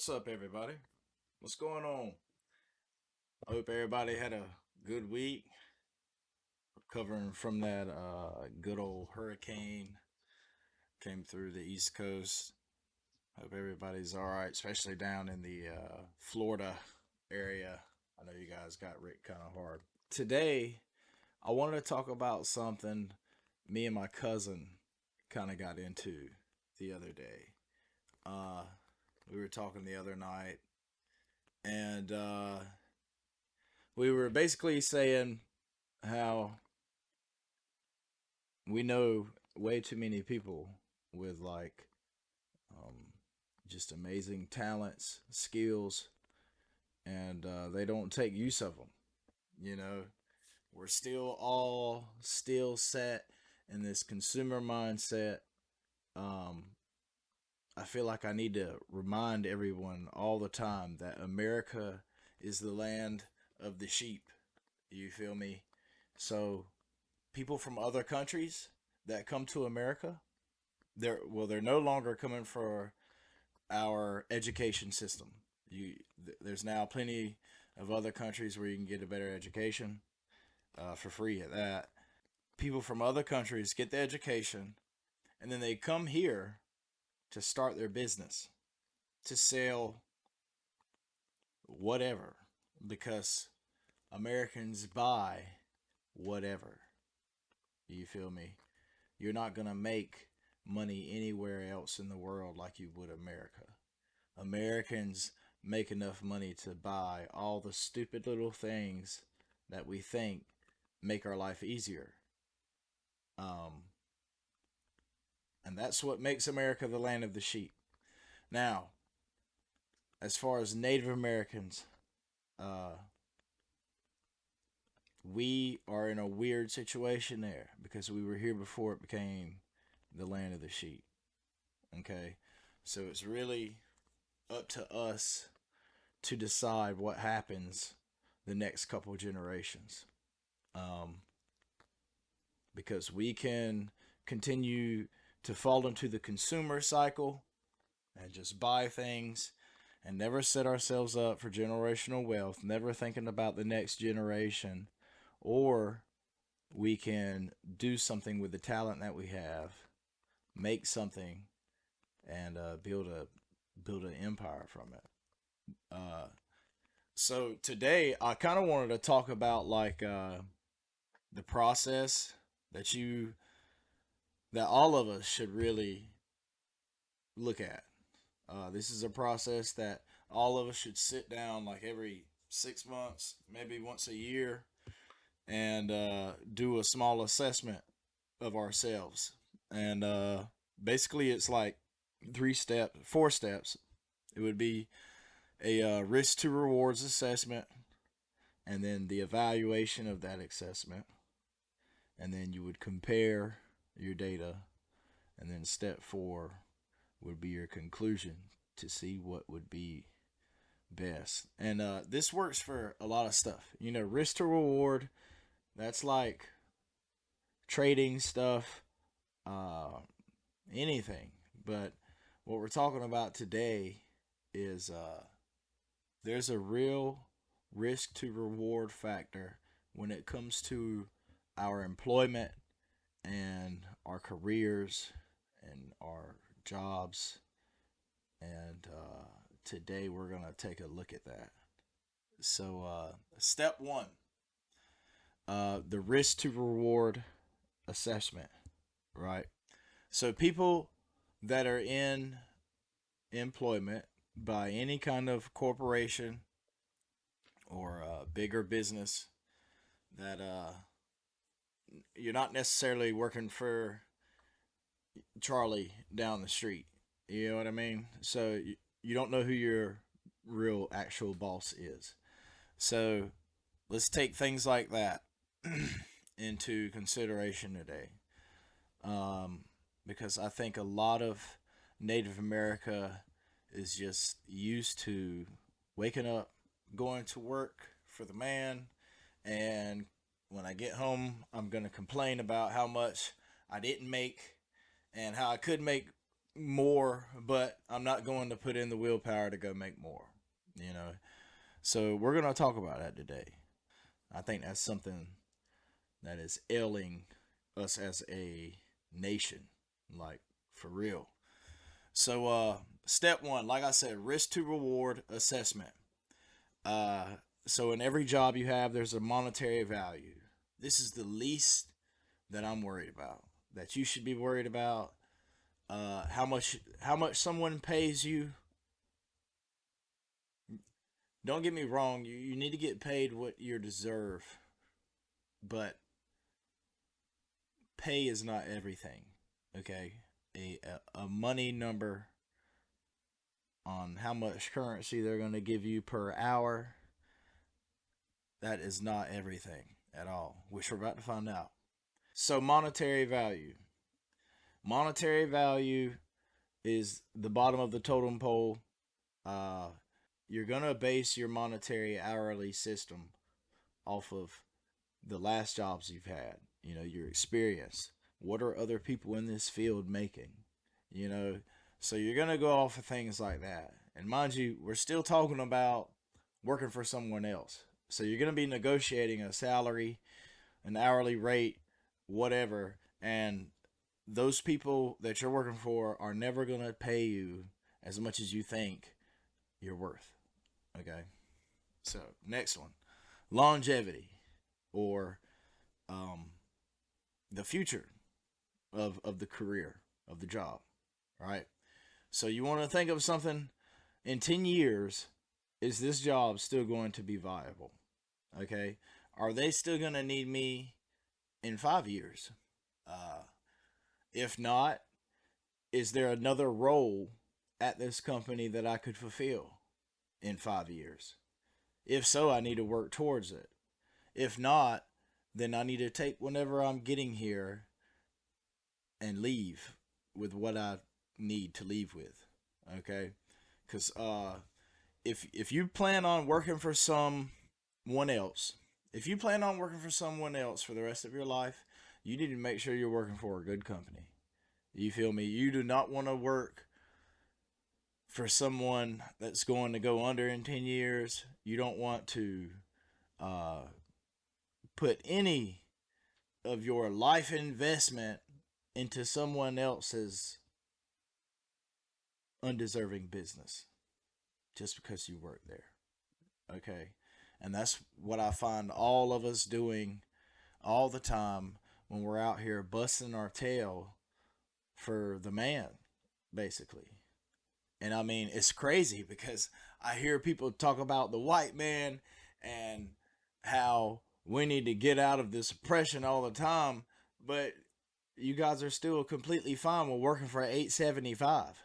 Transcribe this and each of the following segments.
What's up, everybody? What's going on? I hope everybody had a good week, recovering from that good old hurricane came through the East Coast. Hope everybody's all right, especially down in the Florida area. I know you guys got hit kind of hard. Today, I wanted to talk about something me and my cousin kind of got into the other day. Uh, we were talking the other night, and we were basically saying how we know way too many people with um, just amazing talents, skills, and they don't take use of them. You know, we're still set in this consumer mindset. Um, I feel like I need to remind everyone all the time that America is the land of the sheep. You feel me? So people from other countries that come to America, they're no longer coming for our education system. There's now plenty of other countries where you can get a better education for free at that. People from other countries get the education, and then they come here to start their business, to sell whatever, because Americans buy whatever. You feel me? You're not gonna make money anywhere else in the world like you would America. Americans make enough money to buy all the stupid little things that we think make our life easier. Um, and that's what makes America the land of the sheep. Now, as far as Native Americans, uh, we are in a weird situation there because we were here before it became the land of the sheep. Okay, so it's really up to us to decide what happens the next couple generations. Um, because we can continue to fall into the consumer cycle and just buy things and never set ourselves up for generational wealth, never thinking about the next generation, or we can do something with the talent that we have, make something, and build an empire from it. Uh, so today I kind of wanted to talk about the process that you that all of us should really look at. This is a process that all of us should sit down like every 6 months, maybe once a year, and do a small assessment of ourselves. And basically, it's like 3 steps, 4 steps. It would be a risk to rewards assessment, and then the evaluation of that assessment, and then you would compare your data, and then step 4 would be your conclusion to see what would be best. And this works for a lot of stuff. You know, risk to reward, that's like trading stuff, uh, anything. But what we're talking about today is there's a real risk to reward factor when it comes to our employment and our careers and our jobs. And today we're going to take a look at that. So, step 1, the risk to reward assessment, right? So, people that are in employment by any kind of corporation or bigger business that you're not necessarily working for Charlie down the street. You know what I mean? So you don't know who your real actual boss is. So let's take things like that into consideration today. Because I think a lot of Native America is just used to waking up, going to work for the man, and when I get home, I'm going to complain about how much I didn't make and how I could make more, but I'm not going to put in the willpower to go make more. You know, so we're going to talk about that today. I think that's something that is ailing us as a nation, like for real. So, step one, like I said, risk to reward assessment. Uh, so, in every job you have, there's a monetary value. This is the least that I'm worried about. That you should be worried about. How much someone pays you. Don't get me wrong. You need to get paid what you deserve, but pay is not everything. Okay, a money number on how much currency they're going to give you per hour, that is not everything at all, which we're about to find out. So, monetary value. Monetary value is the bottom of the totem pole. Uh, you're going to base your monetary hourly system off of the last jobs you've had, your experience. What are other people in this field making? You know, so you're going to go off of things like that. And mind you, we're still talking about working for someone else. So you're going to be negotiating a salary, an hourly rate, whatever. And those people that you're working for are never going to pay you as much as you think you're worth. Okay. So, next one, longevity, or um, the future of the career, of the job, right? So, you want to think of something in 10 years, is this job still going to be viable? Okay. Are they still going to need me in 5 years? Uh, if not, is there another role at this company that I could fulfill in 5 years? If so, I need to work towards it. If not, then I need to take whenever I'm getting here and leave with what I need to leave with. Okay? Because if you plan on working for someone else, if you plan on working for someone else for the rest of your life, you need to make sure you're working for a good company. You feel me? You do not want to work for someone that's going to go under in 10 years. You don't want to uh, put any of your life investment into someone else's undeserving business just because you work there. Okay. And that's what I find all of us doing all the time when we're out here busting our tail for the man, basically. And I mean, it's crazy because I hear people talk about the white man and how we need to get out of this oppression all the time, but you guys are still completely fine with working for 875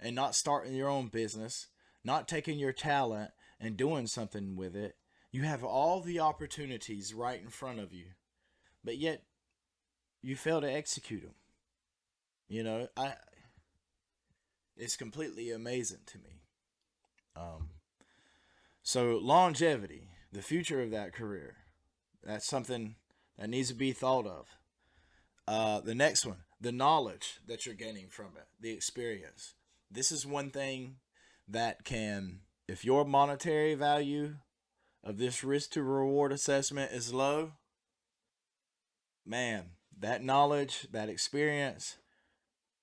and not starting your own business, not taking your talent and doing something with it. You have all the opportunities right in front of you, but yet you fail to execute them. I it's completely amazing to me. Um, so longevity, the future of that career, that's something that needs to be thought of. The next one, the knowledge that you're gaining from it, the experience. This is one thing that can, if your monetary value of this risk to reward assessment is low, man, that knowledge, that experience,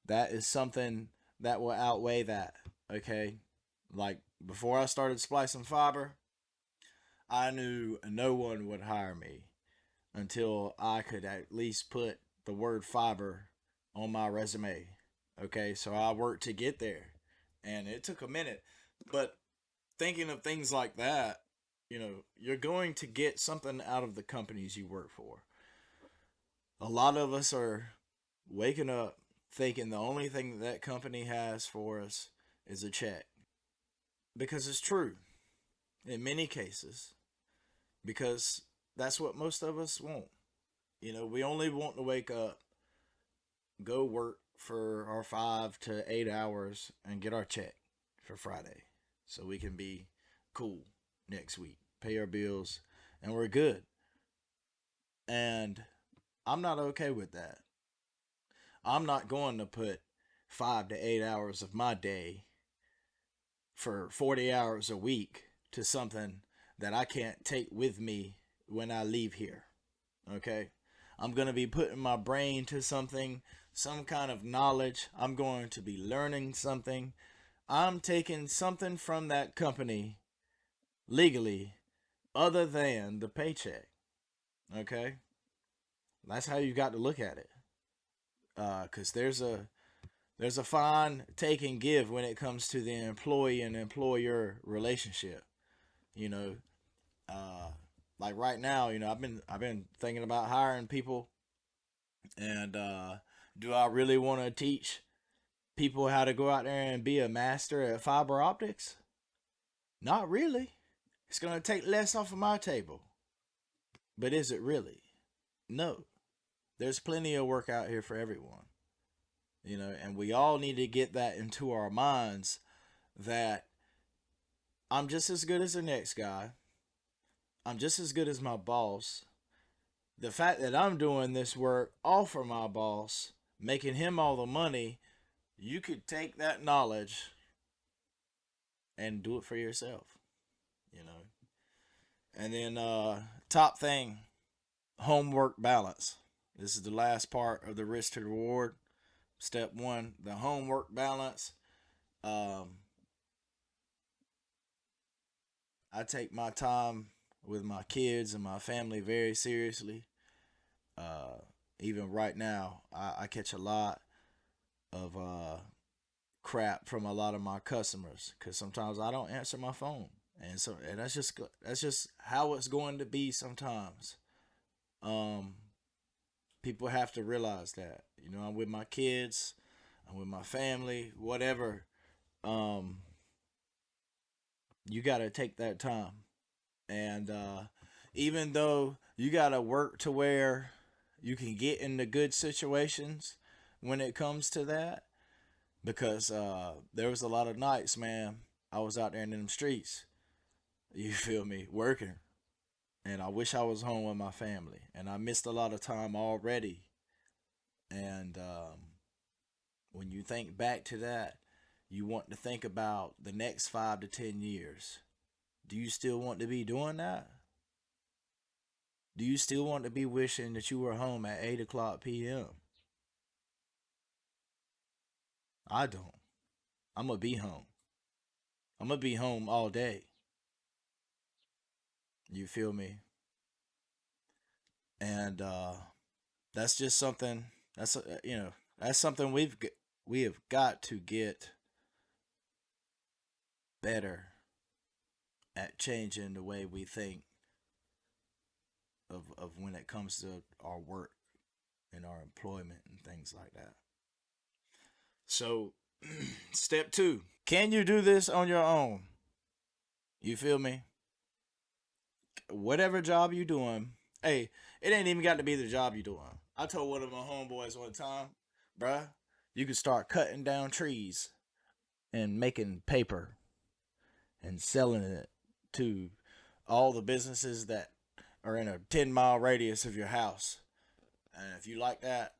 that is something that will outweigh that. Okay. Like before I started splicing fiber, I knew no one would hire me until I could at least put the word fiber on my resume. Okay, so I worked to get there, and it took a minute. But thinking of things like that, you're going to get something out of the companies you work for. A lot of us are waking up thinking the only thing that company has for us is a check. Because it's true in many cases, because that's what most of us want. We only want to wake up, go work for our 5 to 8 hours, and get our check for Friday so we can be cool next week, pay our bills, and we're good. And I'm not okay with that. I'm not going to put 5 to 8 hours of my day for 40 hours a week to something that I can't take with me when I leave here. Okay? I'm going to be putting my brain to something, some kind of knowledge. I'm going to be learning something. I'm taking something from that company legally other than the paycheck. Okay? That's how you got to look at it. Because there's a fine take and give when it comes to the employee and employer relationship. You know, uh, like right now, I've been thinking about hiring people, and do I really want to teach people how to go out there and be a master at fiber optics? Not really. It's gonna take less off of my table. But is it really? No. There's plenty of work out here for everyone. And we all need to get that into our minds that I'm just as good as the next guy. I'm just as good as my boss. The fact that I'm doing this work all for my boss, making him all the money, you could take that knowledge and do it for yourself, you know. And then top thing, homework balance. This is the last part of the risk to reward. Step one, the homework balance. Um, I take my time with my kids and my family very seriously. Uh, Even right now, I catch a lot of crap from a lot of my customers because sometimes I don't answer my phone, and that's just how it's going to be sometimes. Um, People have to realize that I'm with my kids, I'm with my family, whatever. Um, you got to take that time, and even though you got to work to where you can get into good situations when it comes to that, because there was a lot of nights, man, I was out there in them streets. You feel me, working, and I wish I was home with my family, and I missed a lot of time already. And when you think back to that, you want to think about the next 5 to 10 years. Do you still want to be doing that? Do you still want to be wishing that you were home at 8 o'clock p.m.? I don't. I'm going to be home. I'm going to be home all day. You feel me? And that's just something, that's something we have got to get better at changing the way we think of when it comes to our work and our employment and things like that. So, step two, can you do this on your own? You feel me? Whatever job you doing, hey, it ain't even got to be the job you doing. I told one of my homeboys one time, bruh, you could start cutting down trees and making paper and selling it to all the businesses that are in a 10-mile radius of your house. And if you like that,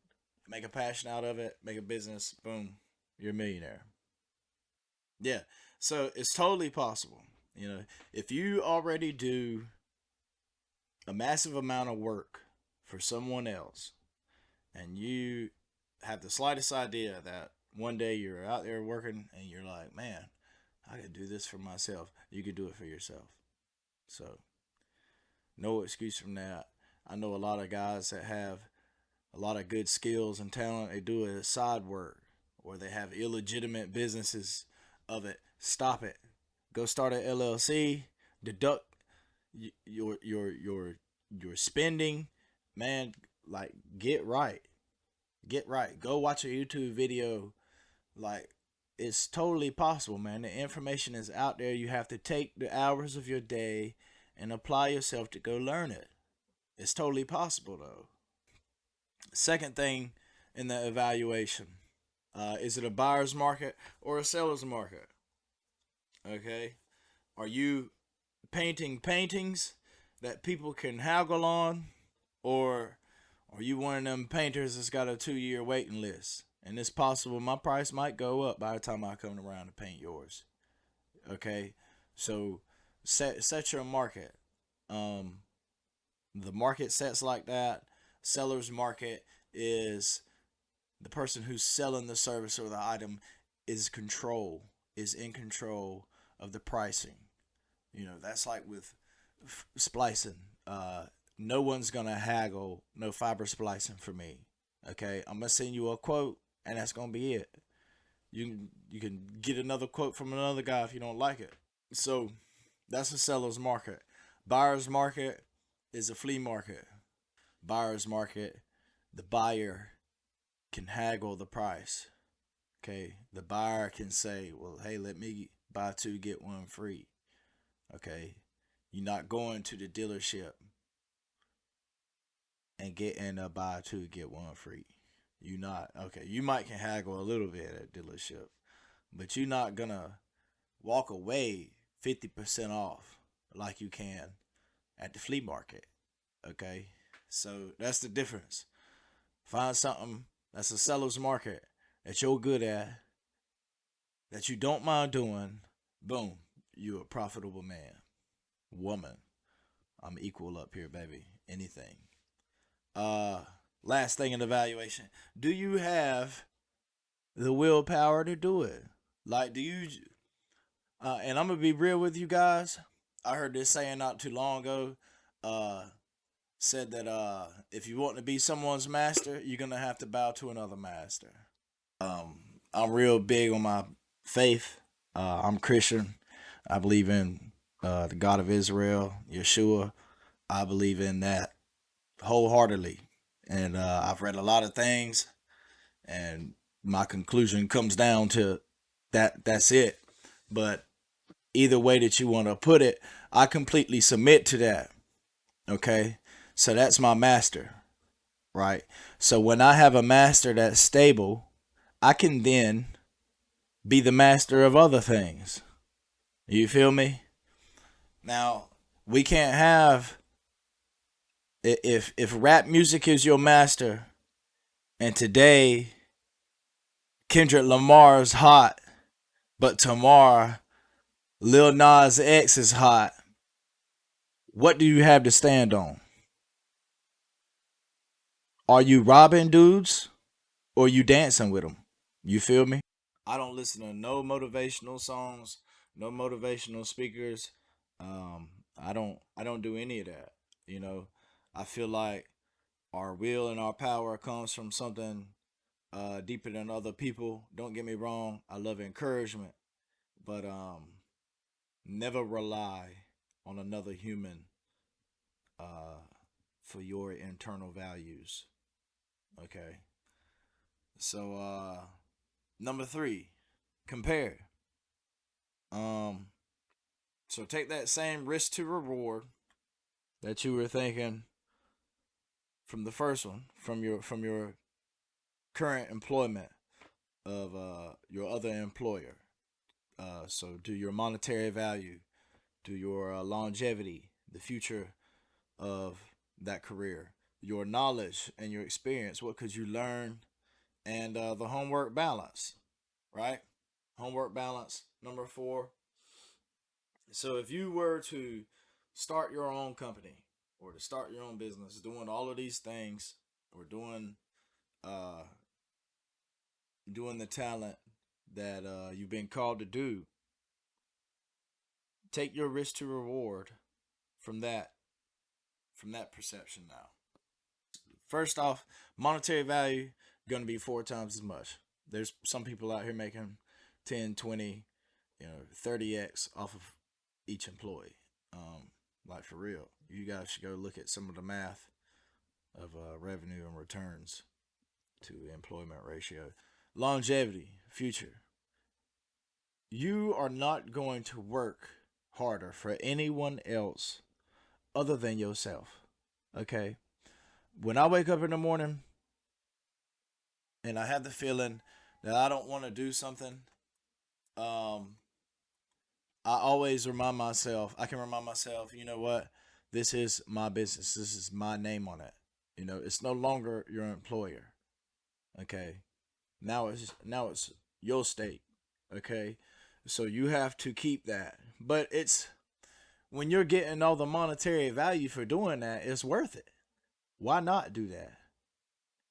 make a passion out of it, make a business, boom, you're a millionaire. Yeah. So it's totally possible. If you already do a massive amount of work for someone else and you have the slightest idea that one day you're out there working and you're like, man, I could do this for myself, you could do it for yourself. So, no excuse from that. I know a lot of guys that have a lot of good skills and talent. They do it as side work, or they have illegitimate businesses of it. Stop it. Go start an LLC. Deduct your spending, man. Like, get right. Get right. Go watch a YouTube video. Like, it's totally possible, man. The information is out there. You have to take the hours of your day and apply yourself to go learn it. It's totally possible, though. Second thing in the evaluation, is it a buyer's market or a seller's market? Okay. Are you painting paintings that people can haggle on, or are you one of them painters that's got a 2-year waiting list and it's possible my price might go up by the time I come around to paint yours. Okay, so set your market. Um, the market sets like that. Seller's market is the person who's selling the service or the item is in control of the pricing. That's like with splicing. No one's gonna haggle no fiber splicing for me. Okay, I'm gonna send you a quote, and that's gonna be it. You can get another quote from another guy if you don't like it. So that's a seller's market. Buyer's market is a flea market. Buyer's market, the buyer can haggle the price. Okay, the buyer can say, "Well, hey, let me buy two get one free." Okay, you're not going to the dealership and getting a buy two get one free. You not okay. You might can haggle a little bit at dealership, but you're not gonna walk away 50% off like you can at the flea market. Okay, so that's the difference. Find something that's a seller's market that you're good at, that you don't mind doing. Boom, you're a profitable man, woman. I'm equal up here, baby. Anything. Uh, Last thing in evaluation: do you have the willpower to do it? Like, do you? And I'm gonna be real with you guys. I heard this saying not too long ago. Uh, Said that if you want to be someone's master, you're gonna have to bow to another master. I'm real big on my faith. I'm Christian. I believe in the God of Israel, Yeshua. I believe in that wholeheartedly, and I've read a lot of things, and my conclusion comes down to that. That's it. But either way that you want to put it, I completely submit to that. Okay, so that's my master, right? So when I have a master that's stable, I can then be the master of other things. You feel me? Now, we can't have if rap music is your master and today Kendrick Lamar's hot, but tomorrow Lil Nas X is hot. What do you have to stand on? Are you robbing dudes or you dancing with them? You feel me? I don't listen to no motivational songs, no motivational speakers. Um, I don't do any of that. You know, I feel like our will and our power comes from something deeper than other people. Don't get me wrong. I love encouragement, but never rely on another human uh, for your internal values. Okay. So number three, compare. Um, so take that same risk to reward that you were thinking from the first one, from your current employment of your other employer. So do your monetary value, do your longevity, the future of that career, your knowledge and your experience. What could you learn? And the homework balance, right? Homework balance. Number four. So if you were to start your own company or to start your own business, doing all of these things or uh, doing the talent that you've been called to do, take your risk to reward from that perception now. First off, monetary value going to be four times as much. There's some people out here making 10, 20, 30x off of each employee. Like for real, you guys should go look at some of the math of revenue and returns to employment ratio. Longevity, future. You are not going to work harder for anyone else other than yourself. Okay? When I wake up in the morning and I have the feeling that I don't want to do something, um, I always remind myself, I can remind myself, you know what? This is my business. This is my name on it. It's no longer your employer. Okay. Now it's your stake. Okay, so you have to keep that. But it's when you're getting all the monetary value for doing that, it's worth it. Why not do that?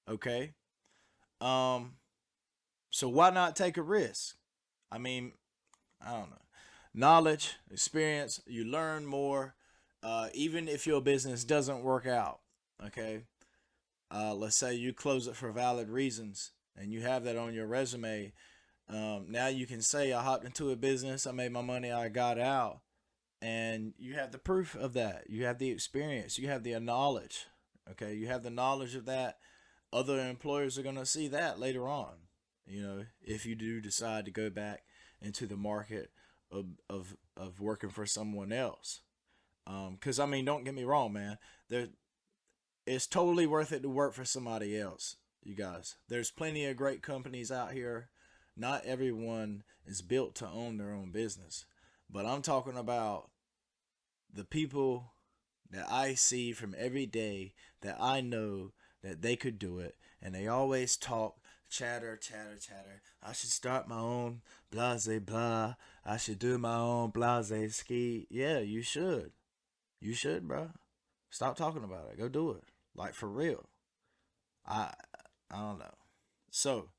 Okay. Um. So why not take a risk? I mean, I don't know. Knowledge, experience, you learn more. Even if your business doesn't work out, okay. Let's say you close it for valid reasons, and you have that on your resume. Now you can say I hopped into a business, I made my money, I got out, and you have the proof of that. You have the experience, you have the knowledge. Okay, you have the knowledge of that. Other employers are gonna see that later on. If you do decide to go back into the market of working for someone else. Because I mean, don't get me wrong, man. There, it's totally worth it to work for somebody else. You guys, there's plenty of great companies out here. Not everyone is built to own their own business, but I'm talking about the people that I see from every day that I know that they could do it, and they always talk, chatter, chatter, chatter. I should start my own blase blah. I should do my own blase ski. Yeah, you should. You should, bro. Stop talking about it. Go do it. Like for real. I I don't know. So,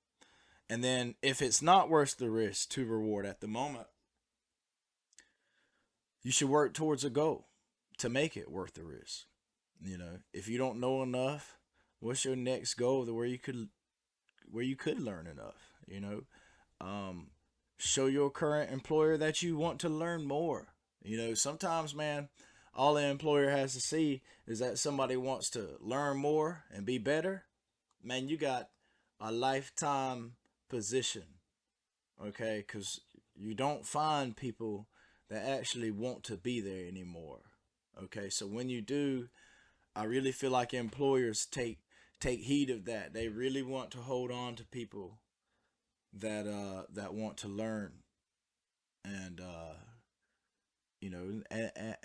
and then if it's not worth the risk to reward at the moment, you should work towards a goal to make it worth the risk. If you don't know enough, what's your next goal to where you could learn enough? Um, Show your current employer that you want to learn more. Sometimes, man, all the employer has to see is that somebody wants to learn more and be better. Man, you got a lifetime position, okay? Because you don't find people that actually want to be there anymore. Okay, so when you do, I really feel like employers take heed of that. They really want to hold on to people that want to learn, and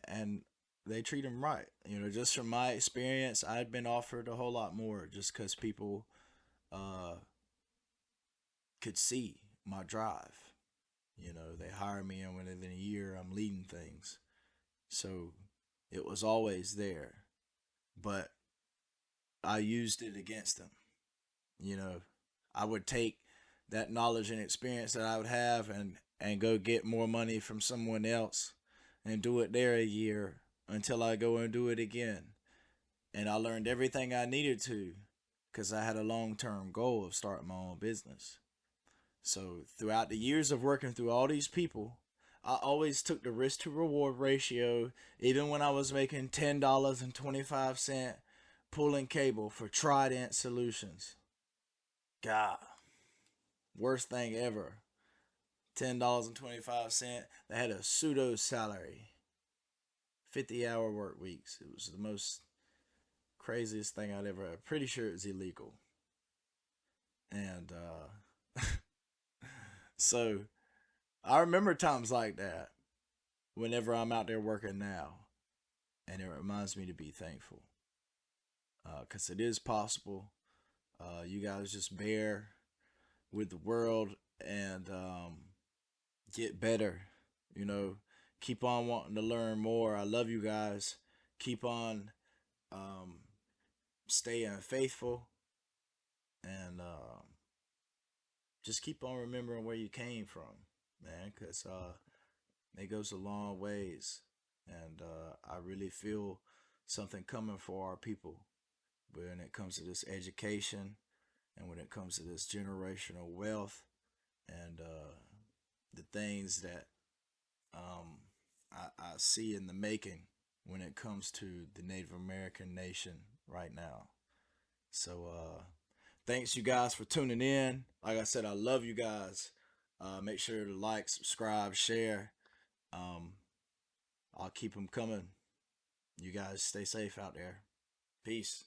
and they treat them right. Just from my experience, I'd been offered a whole lot more just because people uh, could see my drive. They hired me, and within a year, I'm leading things. So it was always there, but I used it against them. You know, I would take that knowledge and experience that I would have and go get more money from someone else and do it there a year until I go and do it again. And I learned everything I needed to because I had a long term goal of starting my own business. So throughout the years of working through all these people, I always took the risk to reward ratio, even when I was making $10.25 pulling cable for Trident Solutions. God, worst thing ever. $10.25. They had a pseudo salary, 50-hour work weeks. It was the most craziest thing I'd ever had. Pretty sure it was illegal. And so I remember times like that whenever I'm out there working now. And it reminds me to be thankful. Because it is possible. You guys just bear with the world and get better. You know, keep on wanting to learn more. I love you guys. Keep on um, staying faithful and just keep on remembering where you came from, man, because it goes a long ways. And I really feel something coming for our people when it comes to this education and when it comes to this generational wealth and the things that I see in the making when it comes to the Native American nation right now. So, thanks you guys for tuning in. Like I said, I love you guys. Make sure to like, subscribe, share. Um, I'll keep them coming. You guys stay safe out there. Peace.